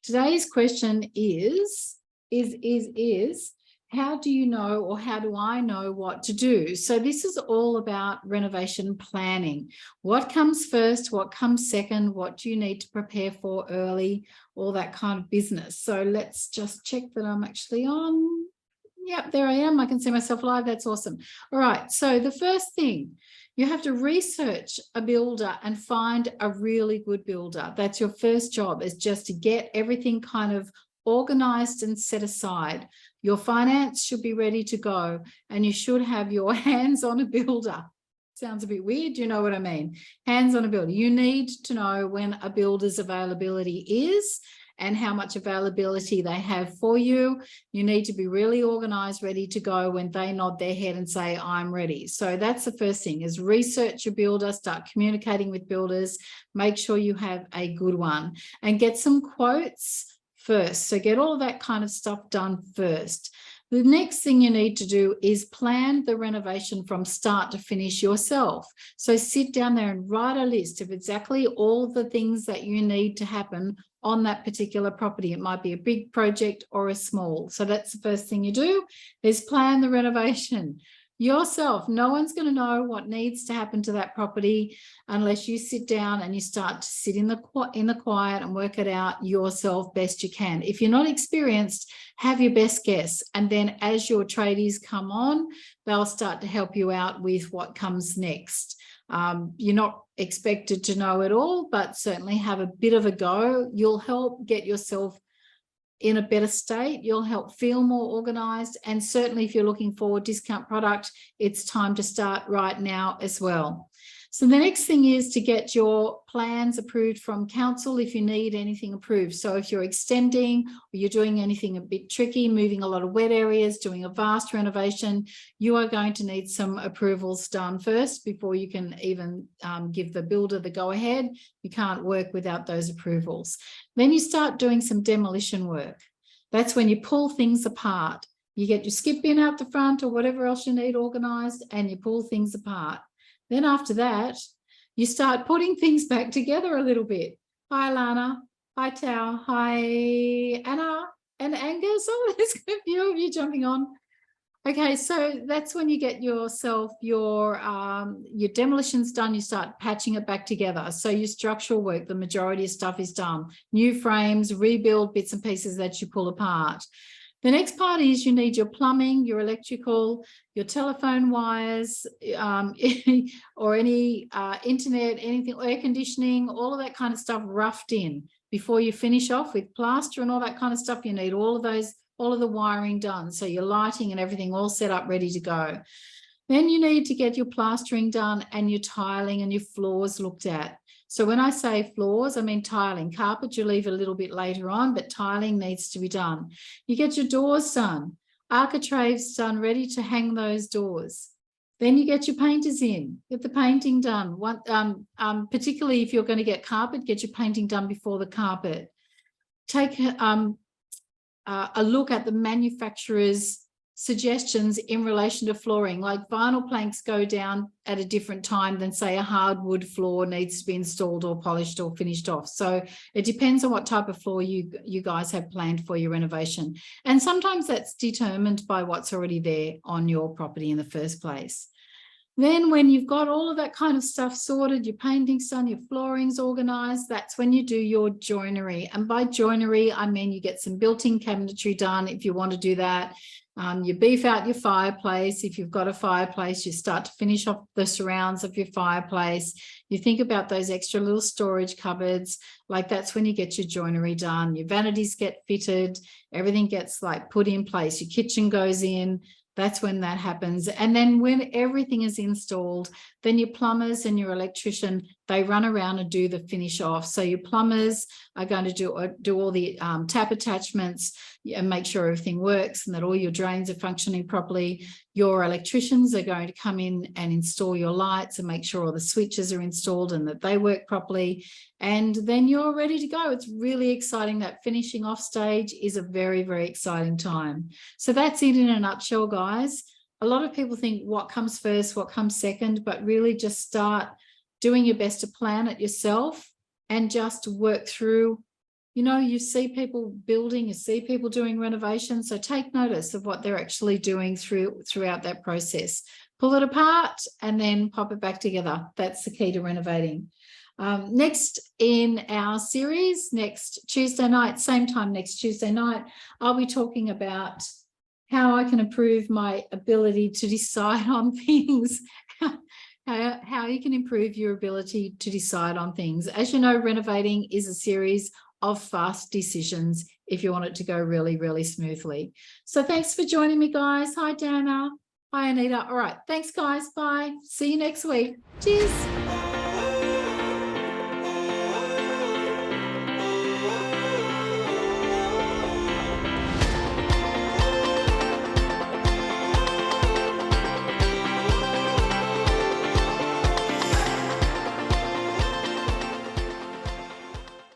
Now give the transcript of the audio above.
Today's question is how do you know, or how do I know what to do? So this is all about renovation planning. What comes first? What comes second? What do you need to prepare for early? All that kind of business. So let's just check that I'm actually on. Yep, there I am. I can see myself live. That's awesome. All right. So the first thing, you have to research a builder and find a really good builder. That's your first job, is just to get everything kind of organized and set aside. Your finance should be ready to go, and you should have your hands on a builder. Sounds a bit weird. You know what I mean? Hands on a builder. You need to know when a builder's availability is and how much availability they have for you. You need to be really organized, ready to go when they nod their head and say, I'm ready. So that's the first thing, is research your builder, start communicating with builders, make sure you have a good one, and get some quotes first. So get all of that kind of stuff done first. The next thing you need to do is plan the renovation from start to finish yourself. So sit down there and write a list of exactly all the things that you need to happen on that particular property. It might be a big project or a small. So that's the first thing you do, is plan the renovation yourself. No one's going to know what needs to happen to that property unless you sit down and you start to sit in the quiet and work it out yourself best you can. If you're not experienced, have your best guess, and then as your tradies come on, they'll start to help you out with what comes next. You're not expected to know it all, but certainly have a bit of a go. You'll help get yourself in a better state. You'll help feel more organized. And certainly if you're looking for a discount product, it's time to start right now as well. So the next thing is to get your plans approved from council if you need anything approved. So if you're extending, or you're doing anything a bit tricky, moving a lot of wet areas, doing a vast renovation, you are going to need some approvals done first before you can even give the builder the go ahead. You can't work without those approvals. Then you start doing some demolition work. That's when you pull things apart. You get your skip bin out the front or whatever else you need organized, and you pull things apart. Then after that, you start putting things back together a little bit. Hi, Lana. Hi, Tao. Hi, Anna and Angus. Oh, there's a few of you jumping on. Okay, so that's when you get yourself your demolitions done. You start patching it back together. So your structural work, the majority of stuff is done. New frames, rebuild bits and pieces that you pull apart. The next part is you need your plumbing, your electrical, your telephone wires, or any internet, anything, air conditioning, all of that kind of stuff roughed in before you finish off with plaster and all that kind of stuff. You need all of those, all of the wiring done. So your lighting and everything all set up, ready to go. Then you need to get your plastering done and your tiling and your floors looked at. So when I say floors, I mean tiling. Carpet you leave a little bit later on, but tiling needs to be done. You get your doors done, architraves done, ready to hang those doors. Then you get your painters in, get the painting done. Particularly if you're going to get carpet, get your painting done before the carpet. Take a look at the manufacturer's suggestions in relation to flooring. Like vinyl planks go down at a different time than, say, a hardwood floor needs to be installed or polished or finished off. So it depends on what type of floor you guys have planned for your renovation. And sometimes that's determined by what's already there on your property in the first place. Then when you've got all of that kind of stuff sorted, your painting's done, your flooring's organized, that's when you do your joinery. And by joinery, I mean you get some built-in cabinetry done if you want to do that. You beef out your fireplace. If you've got a fireplace, you start to finish off the surrounds of your fireplace. You think about those extra little storage cupboards. Like that's when you get your joinery done. Your vanities get fitted. Everything gets like put in place. Your kitchen goes in. That's when that happens. And then when everything is installed, then your plumbers and your electrician, they run around and do the finish off. So your plumbers are going to do all the tap attachments and make sure everything works and that all your drains are functioning properly. Your electricians are going to come in and install your lights and make sure all the switches are installed and that they work properly. And then you're ready to go. It's really exciting. That finishing off stage is a very, very exciting time. So that's it in a nutshell, guys. A lot of people think what comes first, what comes second, but really just start doing your best to plan it yourself and just work through You see people building, you see people doing renovations. So take notice of what they're actually doing throughout that process. Pull it apart and then pop it back together. That's the key to renovating. Next in our series, next Tuesday night, same time next Tuesday night, I'll be talking about how I can improve my ability to decide on things. How you can improve your ability to decide on things. As you know, renovating is a series of fast decisions if you want it to go really, really smoothly. So thanks for joining me, guys. Hi, Dana. Hi, Anita. All right. Thanks, guys. Bye. See you next week. Cheers.